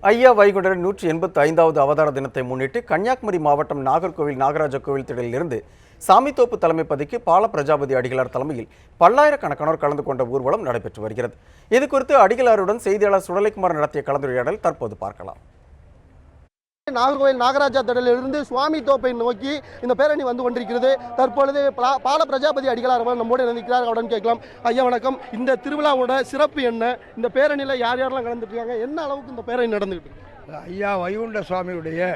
ஐயா வைகுண்டரின் 185வது அவதார தினத்தை முன்னிட்டு கன்னியாகுமரி மாவட்டம் நாகர்கோவில் நாகராஜ கோவில் திடலிலிருந்து சாமித்தோப்பு தலைமைப்பதிக்கு பால பிரஜாபதி அடிகளார் தலைமையில் பல்லாயிரக்கணக்கானோர் கலந்து கொண்ட ஊர்வலம் நடைபெற்று வருகிறது. இதுகுறித்து அடிகளாருடன் செய்தியாளர் சுடலைக்குமார் நடத்திய கலந்துரையாடல் தற்போது பார்க்கலாம். நாகர்கோவில் நாகராஜா திடலிலிருந்து சுவாமி தோப்பை நோக்கி இந்த பேரணி வந்து கொண்டிருக்கிறது. தற்பொழுது பால பிரஜாபதி அடிகளார் நம்மோடு நினைக்கிறார். அவருடன் கேட்கலாம். ஐயா வணக்கம். இந்த திருவிழாவோட சிறப்பு என்ன? இந்த பேரணியில் யார் யாரெல்லாம் கலந்துட்டு இருக்காங்க? என்ன அளவுக்கு இந்த பேரணி நடந்துகிட்டு இருக்கு? ஐயா வைகுண்ட சுவாமியுடைய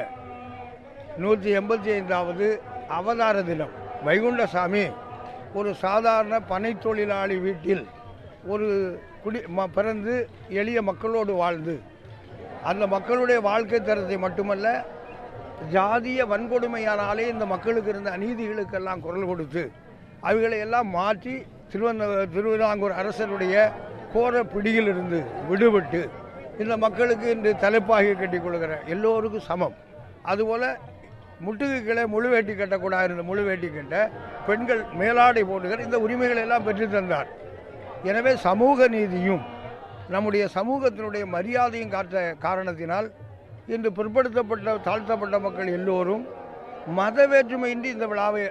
185வது அவதார தினம். வைகுண்ட சாமி ஒரு சாதாரண பனை தொழிலாளி வீட்டில் ஒரு பிறந்து எளிய மக்களோடு வாழ்ந்து அந்த மக்களுடைய வாழ்க்கை தரத்தை மட்டுமல்ல, ஜாதிய வன்கொடுமையானாலே இந்த மக்களுக்கு இருந்த அநீதிகளுக்கெல்லாம் குரல் கொடுத்து அவைகளை எல்லாம் மாற்றி திருவிதாங்கூர் அரசருடைய கோர பிடியிலிருந்து விடுபட்டு இந்த மக்களுக்கு இன்று தலைப்பாகி கட்டி கொள்கிற எல்லோருக்கும் சமம். அதுபோல் முட்டுக்கு கீழே முழு வேட்டி கட்டக்கூடாது, இருந்த முழு வேட்டி கட்ட பெண்கள் மேலாடை போடுகிற இந்த உரிமைகளை எல்லாம் பெற்று தந்தார். எனவே சமூக நீதியும் நம்முடைய சமூகத்தினுடைய மரியாதையும் காட்ட காரணத்தினால் இன்று பிற்படுத்தப்பட்ட தாழ்த்தப்பட்ட மக்கள் எல்லோரும் மத வேற்றுமையின்றி இந்த விழாவை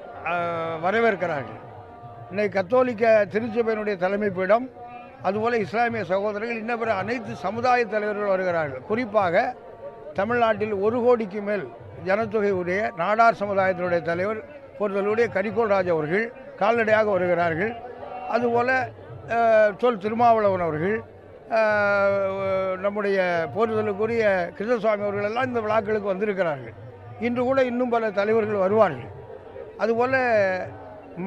வரவேற்கிறார்கள். இன்னைக்கு கத்தோலிக்க திருச்சபையினுடைய தலைமை பீடம், அதுபோல் இஸ்லாமிய சகோதரர்கள், இன்ன பிற அனைத்து சமுதாய தலைவர்கள் வருகிறார்கள். குறிப்பாக தமிழ்நாட்டில் 1 கோடிக்கு மேல் ஜனத்தொகை உடைய நாடார் சமுதாயத்தினுடைய தலைவர் பொறுத்தலுடைய கரிகோல் ராஜ் அவர்கள் கால்நடையாக வருகிறார்கள். அதுபோல் திருமாவளவன் அவர்கள், நம்முடைய போற்றுதலுக்குரிய கிருஷ்ணசுவாமி அவர்கள் எல்லாம் இந்த விழாக்களுக்கு வந்திருக்கிறார்கள். இன்று கூட இன்னும் பல தலைவர்கள் வருவார்கள். அதுபோல்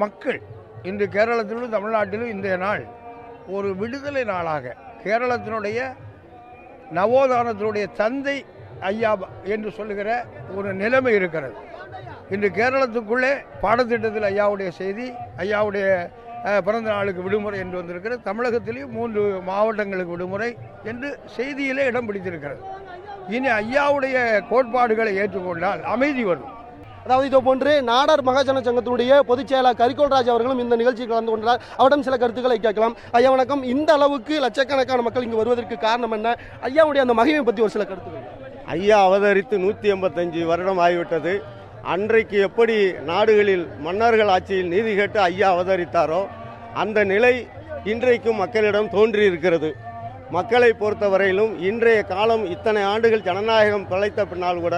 மக்கள் இன்று கேரளத்திலும் தமிழ்நாட்டிலும் இன்றைய நாள் ஒரு விடுதலை நாளாக, கேரளத்தினுடைய நவோதானத்தினுடைய தந்தை ஐயா என்று சொல்லுகிற ஒரு நிலைமை இருக்கிறது. இன்று கேரளத்துக்குள்ளே பாடத்திட்டத்தில் ஐயாவுடைய செய்தி, ஐயாவுடைய பிறந்த நாளுக்கு விடுமுறை என்று வந்திருக்கிறது. தமிழகத்திலேயும் 3 மாவட்டங்களுக்கு விடுமுறை என்று செய்தியிலே இடம் பிடித்திருக்கிறது. இனி ஐயாவுடைய கோட்பாடுகளை ஏற்றுக்கொண்டால் அமைதி வரும். அதாவது இது போன்று நாடார் மகாஜன சங்கத்தினுடைய பொதுச் செயலாளர் கரிகோல் ராஜ் அவர்களும் இந்த நிகழ்ச்சியில் கலந்து கொண்டார். அவரிடம் சில கருத்துக்களை கேட்கலாம். ஐயா வணக்கம். இந்த அளவுக்கு லட்சக்கணக்கான மக்கள் இங்கு வருவதற்கு காரணம் என்ன? ஐயாவுடைய அந்த மகிமை பற்றி ஒரு சில கருத்துக்கள். ஐயா அவதரித்து 185 வருடம் ஆகிவிட்டது. அன்றைக்கு எப்படி நாடுகளில் மன்னர்கள் ஆட்சியில் நீதி கேட்டு ஐயா அவதரித்தாரோ அந்த நிலை இன்றைக்கும் மக்களிடம் தோன்றியிருக்கிறது. மக்களை பொறுத்தவரையிலும் இன்றைய காலம் இத்தனை ஆண்டுகள் ஜனநாயகம் பிழைத்த பின்னால் கூட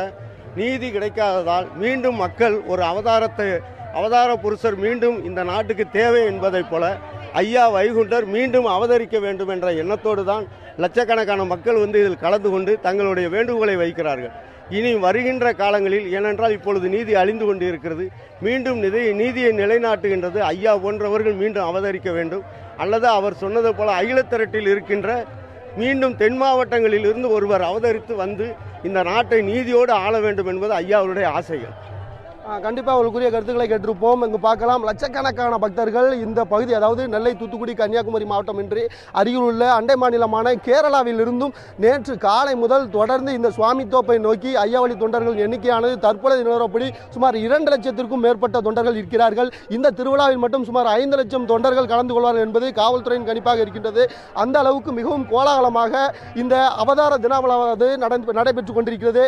நீதி கிடைக்காததால் மீண்டும் மக்கள் ஒரு அவதார புருஷர் மீண்டும் இந்த நாட்டுக்கு தேவை என்பதைப் போல ஐயா வைகுண்டர் மீண்டும் அவதரிக்க வேண்டும் என்ற எண்ணத்தோடு தான் லட்சக்கணக்கான மக்கள் இதில் கலந்து கொண்டு தங்களுடைய வேண்டுகோளை வைக்கிறார்கள். இனி வருகின்ற காலங்களில், ஏனென்றால் இப்பொழுது நீதி அழிந்து கொண்டு இருக்கிறது, மீண்டும் நீதியை நிலைநாட்டுகின்றது. ஐயா போன்றவர்கள் மீண்டும் அவதரிக்க வேண்டும். அல்லது அவர் சொன்னது போல அகிலத்திரட்டில் இருக்கின்ற மீண்டும் தென் மாவட்டங்களில் இருந்து ஒருவர் அவதரித்து வந்து இந்த நாட்டை நீதியோடு ஆள வேண்டும் என்பது ஐயாவுடைய ஆசைகள். கண்டிப்பாக அவர்களுக்குரிய கருத்துக்களை கேட்டிருப்போம். இங்கு பார்க்கலாம், லட்சக்கணக்கான பக்தர்கள் இந்த பகுதி, அதாவது நெல்லை, தூத்துக்குடி, கன்னியாகுமரி மாவட்டம் என்று அருகில் உள்ள அண்டை மாநிலமான கேரளாவில் இருந்தும் நேற்று காலை முதல் தொடர்ந்து இந்த சுவாமி தோப்பை நோக்கி ஐயாவளி தொண்டர்கள் எண்ணிக்கையானது தற்பொழுது நிலவரப்படி சுமார் 2 லட்சத்திற்கும் மேற்பட்ட தொண்டர்கள் இருக்கிறார்கள். இந்த திருவிழாவில் மட்டும் சுமார் 5 லட்சம் தொண்டர்கள் கலந்து கொள்வார்கள் என்பது காவல்துறையின் கணிப்பாக இருக்கின்றது. அந்த அளவுக்கு மிகவும் கோலாகலமாக இந்த அவதார தினவிழாவது நடைபெற்றுக் கொண்டிருக்கிறது.